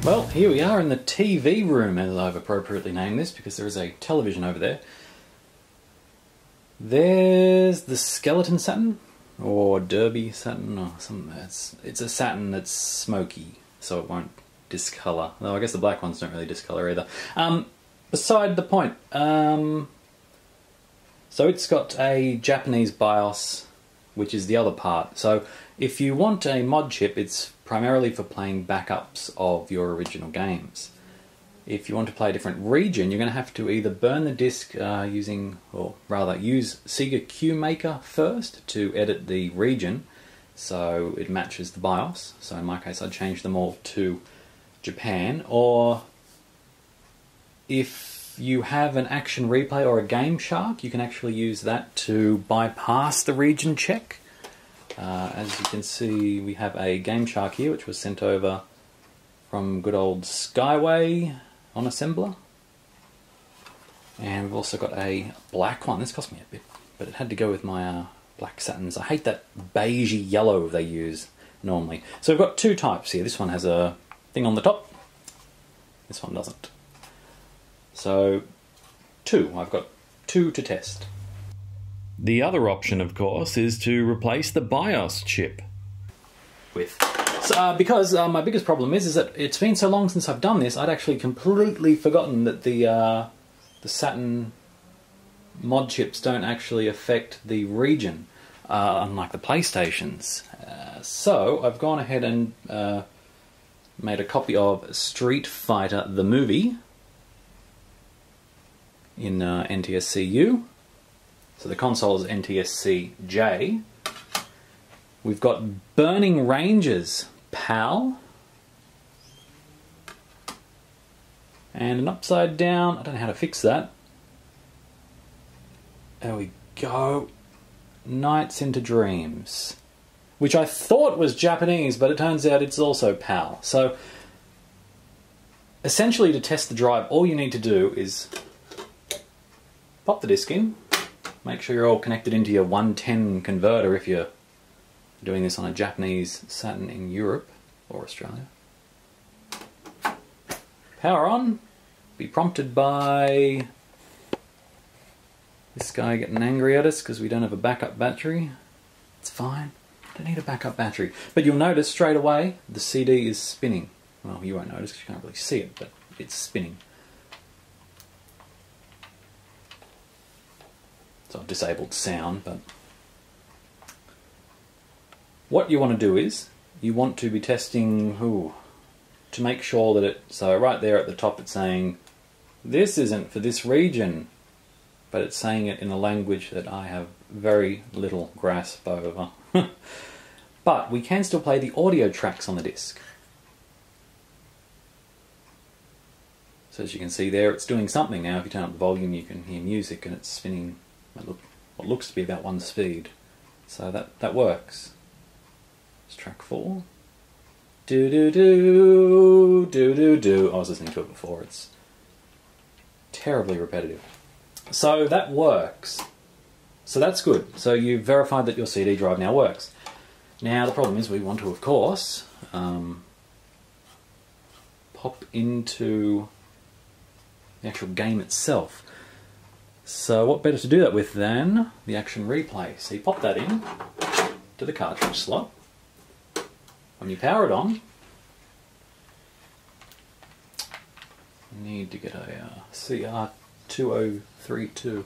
Well, here we are in the TV room, as I've appropriately named this, because there is a television over there. There's the skeleton Saturn, or Derby Saturn, or something. It's a Saturn that's smoky, so it won't discolour. Though I guess the black ones don't really discolour either. Beside the point. So it's got a Japanese BIOS, which is the other part. So if you want a mod chip, it's primarily for playing backups of your original games. If you want to play a different region, you're going to have to either burn the disc using, or rather use Sega QMaker first to edit the region so it matches the BIOS. So in my case I'd change them all to Japan. Or if you have an Action Replay or a Game Shark, you can actually use that to bypass the region check. As you can see, we have a Game Shark here, which was sent over from good old Skyway on assembler. And we've also got a black one. This cost me a bit, but it had to go with my black Saturns. I hate that beigey yellow they use normally. So we've got two types here. This one has a thing on the top. This one doesn't. So I've got two to test. The other option, of course, is to replace the BIOS chip with. Because my biggest problem is that it's been so long since I've done this, I'd actually completely forgotten that the Saturn mod chips don't actually affect the region, unlike the PlayStations. So I've gone ahead and made a copy of Street Fighter the movie in NTSC-U. So the console is NTSC-J. We've got Burning Ranges PAL. And an upside down, I don't know how to fix that. There we go. Nights into Dreams. Which I thought was Japanese, but it turns out it's also PAL. So essentially to test the drive, all you need to do is pop the disc in. Make sure you're all connected into your 110 converter if you're doing this on a Japanese Saturn in Europe or Australia. Power on. Be prompted by this guy getting angry at us because we don't have a backup battery. It's fine. Don't need a backup battery. But you'll notice straight away the CD is spinning. Well, you won't notice because you can't really see it, but it's spinning. So I've disabled sound, but what you want to do is you want to be testing to make sure that it, so right there at the top it's saying this isn't for this region, but it's saying it in a language that I have very little grasp over. But we can still play the audio tracks on the disc. So as you can see there, it's doing something now. If you turn up the volume, you can hear music and it's spinning what looks to be about one speed. So that works. It's track 4. Do do do do do do. I was listening to it before. It's terribly repetitive. So that works. So that's good. So you've verified that your CD drive now works. Now the problem is we want to, of course, pop into the actual game itself. So what better to do that with than the Action Replay. So you pop that in to the cartridge slot. When you power it on, you need to get a CR2032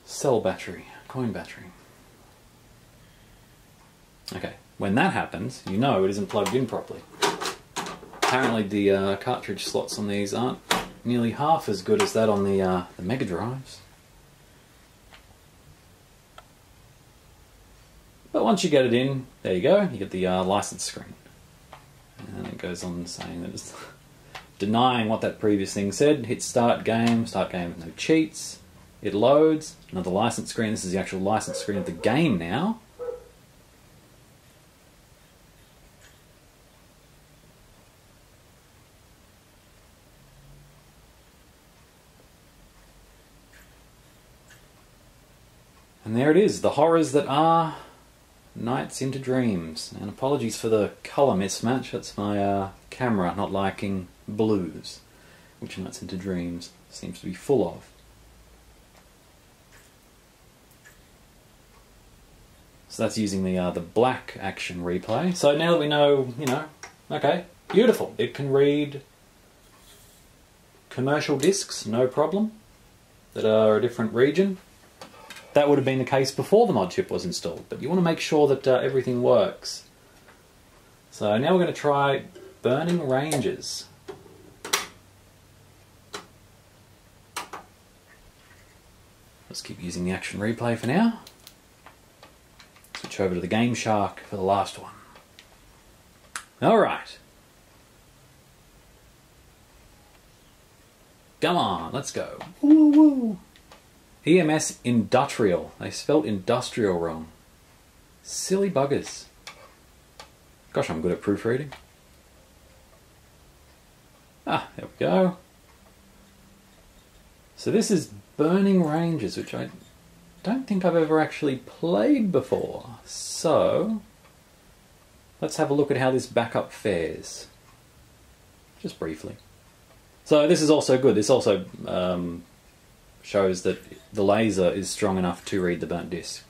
cell battery, coin battery. Okay, when that happens, you know it isn't plugged in properly. Apparently the cartridge slots on these aren't nearly half as good as that on the Mega Drives. But once you get it in, there you go, you get the license screen. And it goes on saying that it's denying what that previous thing said. Hit start game with no cheats. It loads, another license screen. This is the actual license screen of the game now. And there it is, the horrors that are Nights into Dreams. And apologies for the colour mismatch, that's my camera not liking blues, which Nights into Dreams seems to be full of. So that's using the black action replay. So now that we know, okay, beautiful. It can read commercial discs, no problem, that are a different region. That would have been the case before the Modchip was installed, but you want to make sure that everything works. So now we're going to try Burning Ranges. Let's keep using the action replay for now. Switch over to the Game Shark for the last one. Alright. Come on, let's go. Woo woo. EMS Industrial. They spelt industrial wrong. Silly buggers. Gosh, I'm good at proofreading. Ah, there we go. So this is Burning Ranges, which I don't think I've ever actually played before. So let's have a look at how this backup fares. Just briefly. So this is also good. This also shows that the laser is strong enough to read the burnt disc.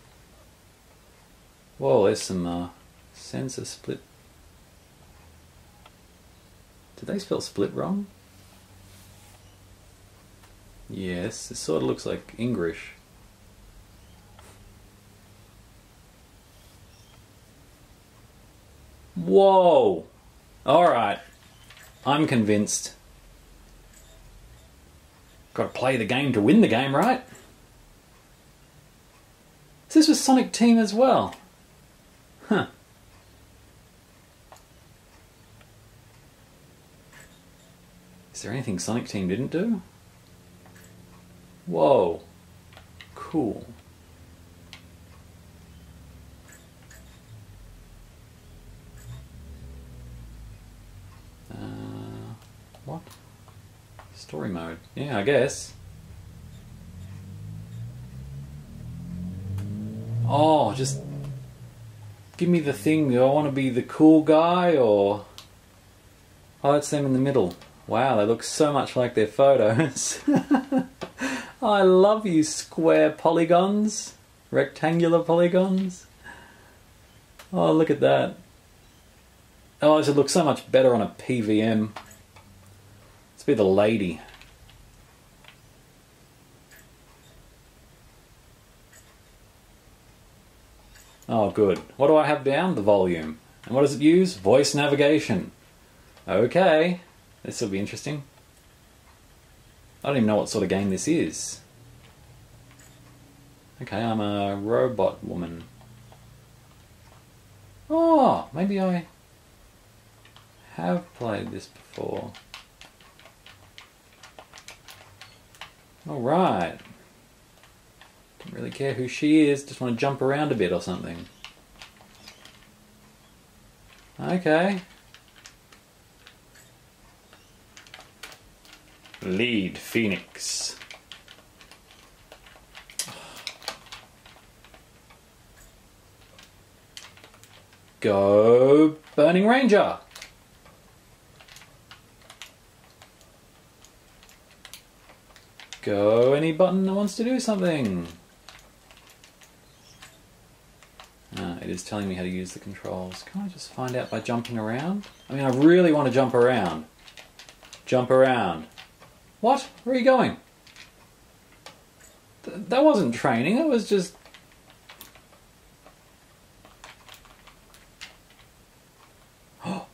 Whoa, there's some sensor split. Did they spell split wrong? Yes, this sort of looks like English. Whoa! Alright, I'm convinced. Got to play the game to win the game, right? So this was Sonic Team as well. Huh. Is there anything Sonic Team didn't do? Whoa. Cool. What? Story mode. Yeah, I guess. Oh, just give me the thing. Do I want to be the cool guy or... Oh, that's them in the middle. Wow, they look so much like their photos. I love you square polygons. Rectangular polygons. Oh, look at that. Oh, this would look so much better on a PVM. Let's be the lady. Oh, good. What do I have down? The volume. And what does it use? Voice navigation. Okay. This will be interesting. I don't even know what sort of game this is. Okay, I'm a robot woman. Oh, maybe I have played this before. Alright. Don't really care who she is, just want to jump around a bit or something. Okay. Lead Phoenix. Go Burning Ranger. Go any button that wants to do something. It is telling me how to use the controls. Can't I just find out by jumping around? I mean, I really want to jump around. Jump around. What? Where are you going? That wasn't training, that was just... Oh,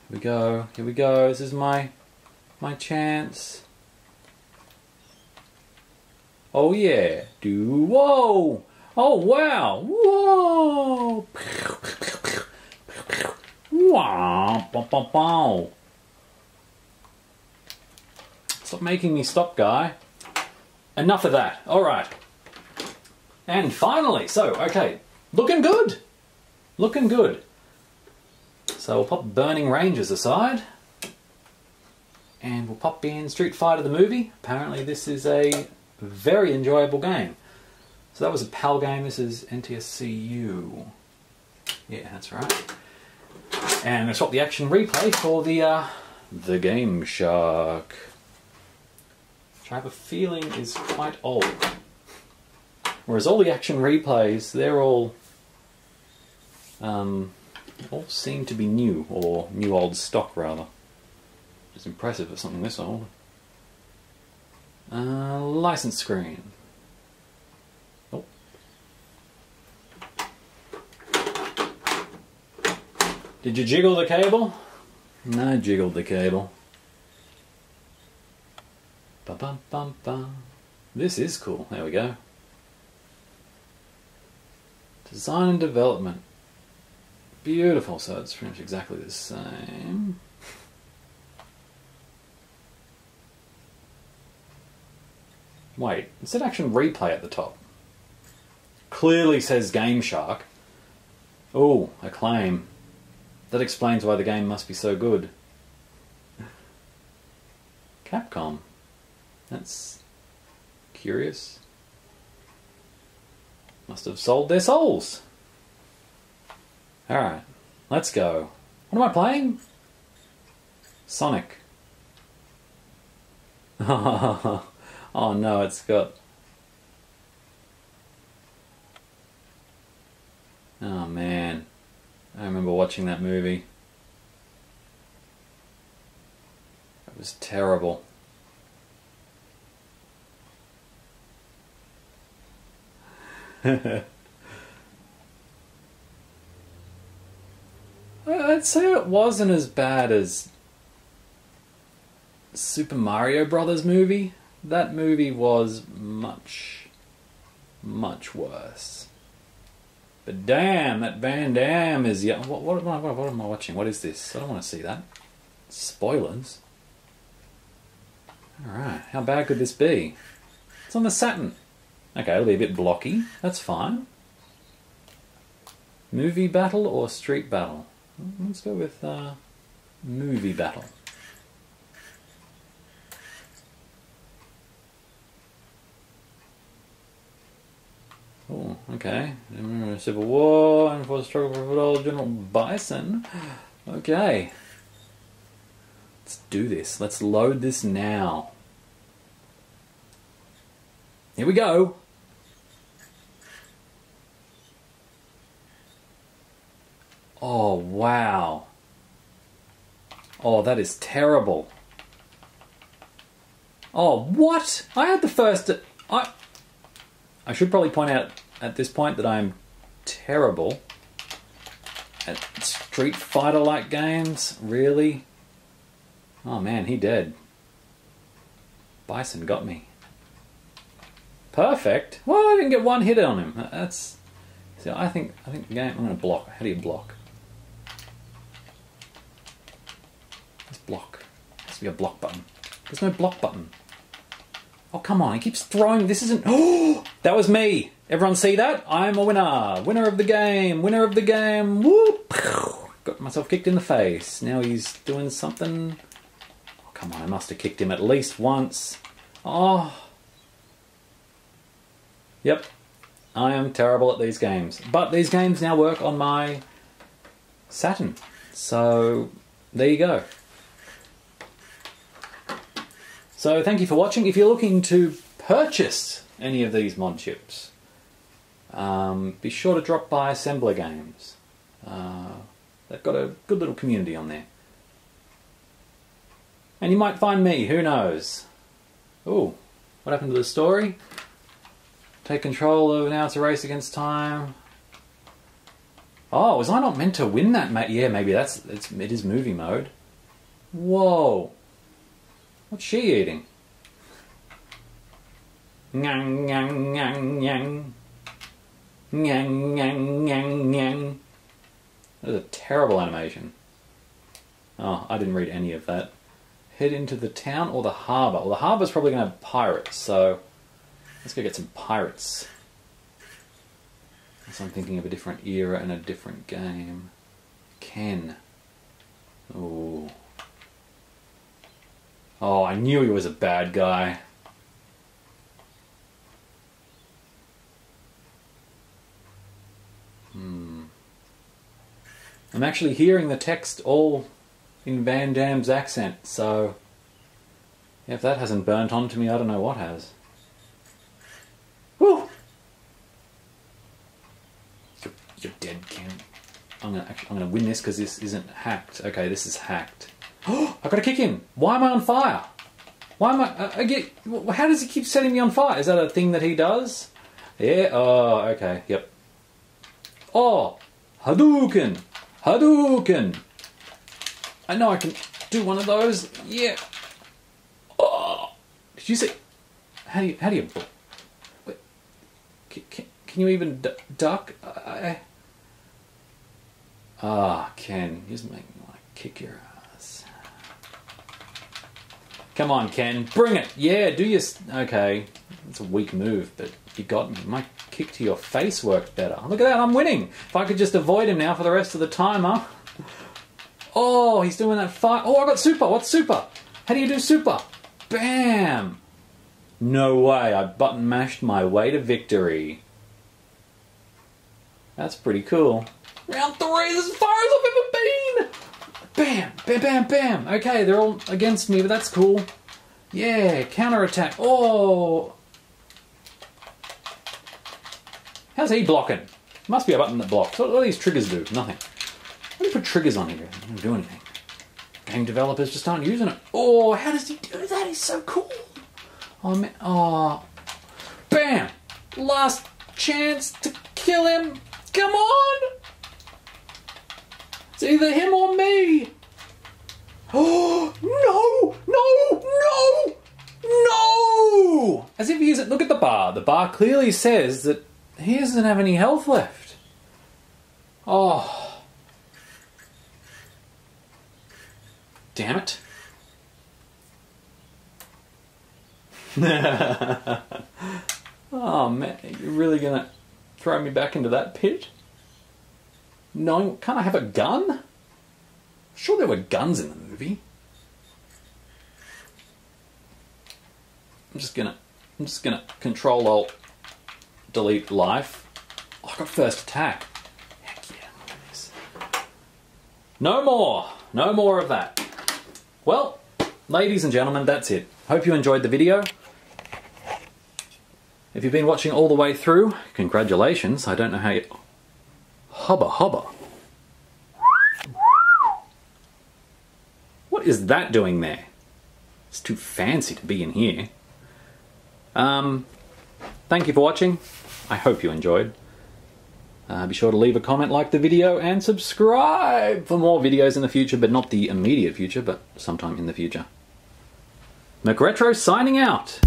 here we go, here we go. This is my chance. Oh yeah. Whoa! Oh wow! Whoa! Wow! Wow! Stop making me stop, guy. Enough of that. Alright. And finally, so, okay. Looking good. Looking good. So we'll pop Burning Ranges aside. And we'll pop in Street Fighter the movie. Apparently this is a very enjoyable game. So that was a PAL game, this is NTSC-U. Yeah, that's right. And I swapped the action replay for the Game Shark, which I have a feeling is quite old. Whereas all the action replays, they're all seem to be new, or new old stock rather. It's impressive for something this old. License screen. Oh. Did you jiggle the cable? No, I jiggled the cable. Ba-bum-bum-bum. This is cool. There we go. Design and development. Beautiful. So it's pretty much exactly the same. Wait, it said action replay at the top. Clearly says Game Shark. Oh, acclaim. That explains why the game must be so good. Capcom. That's curious. Must have sold their souls. Alright, let's go. What am I playing? Sonic. Oh no, it's got... Oh man, I remember watching that movie. It was terrible. I'd say it wasn't as bad as Super Mario Brothers movie. That movie was much, much worse. But damn, that Van Damme is... Yeah, what am I watching? What is this? I don't want to see that. Spoilers. Alright, how bad could this be? It's on the Saturn. Okay, it'll be a bit blocky. That's fine. Movie battle or street battle? Let's go with movie battle. Oh, okay. Civil War and for the struggle for foothold, General Bison. Okay. Let's do this. Let's load this now. Here we go. Oh, wow. Oh, that is terrible. Oh, what? I had the first... I should probably point out at this point that I'm terrible at Street Fighter-like games. Really? Oh man, he dead. Bison got me. Perfect. Well, I didn't get one hit on him. That's... See, I think the game... I'm going to block. How do you block? Let's block. There has to be a block button. There's no block button. Oh, come on. He keeps throwing... This isn't... Oh! That was me! Everyone see that? I'm a winner! Winner of the game! Winner of the game! Whoop! Got myself kicked in the face. Now he's doing something... Oh, come on. I must have kicked him at least once. Oh... Yep, I am terrible at these games. But these games now work on my Saturn. So, there you go. So, thank you for watching. If you're looking to purchase any of these mod chips, be sure to drop by Assembler Games. They've got a good little community on there. And you might find me, who knows? Ooh, what happened to the story? Take control of... Now it's a race against time. Oh, was I not meant to win that, mate? Yeah, maybe it is movie mode. Whoa. What's she eating? Nyang, nyang, nyang, nyang. Nyang, nyang, nyang, nyang. That is a terrible animation. Oh, I didn't read any of that. Head into the town or the harbour. Well, the harbour's probably going to have pirates, so... Let's go get some pirates. So I'm thinking of a different era and a different game. Ken. Ooh. Oh, I knew he was a bad guy. I'm actually hearing the text all in Van Damme's accent, so if that hasn't burnt onto me, I don't know what has. Woo! You're dead, Ken. I'm gonna win this because this isn't hacked. Okay, this is hacked. Oh, I've got to kick him. Why am I on fire? Why am I? How does he keep setting me on fire? Is that a thing that he does? Yeah. Oh, okay. Yep. Oh, Hadouken! Hadouken! I know I can do one of those. Yeah. Oh, did you see? How do you? Wait, can you even duck? Ken, you just make me want to kick your ass. Come on, Ken, bring it. Yeah, do your. Okay, it's a weak move, but you got me. My kick to your face worked better. Look at that, I'm winning. If I could just avoid him now for the rest of the timer. Oh, he's doing that fight. Oh, I got super. What's super? How do you do super? Bam! No way, I button mashed my way to victory. That's pretty cool. Round 3, this is as far as I've ever been! Bam! Bam, bam, bam! Okay, they're all against me, but that's cool. Yeah, counterattack. Oh! How's he blocking? Must be a button that blocks. What do these triggers do? Nothing. What do you put triggers on here? They don't do anything. Game developers just aren't using it. Oh, how does he do that? He's so cool. Oh, man. Oh. Bam! Last chance to kill him. Come on! It's either him or me. Oh, no! No! No! No! As if he isn't... Look at the bar. The bar clearly says that he doesn't have any health left. Oh. Damn it. Oh, man. You're really going to throw me back into that pit? No, can't I have a gun? I'm sure there were guns in the movie. I'm just gonna Control Alt delete life. Oh, I got first attack. Heck yeah, look at this. No more of that. Well, ladies and gentlemen, that's it. Hope you enjoyed the video. If you've been watching all the way through, congratulations. I don't know how you... Hubba hubba. What is that doing there? It's too fancy to be in here. Thank you for watching. I hope you enjoyed. Be sure to leave a comment, like the video, and subscribe for more videos in the future, but not the immediate future, but sometime in the future. McRetro signing out.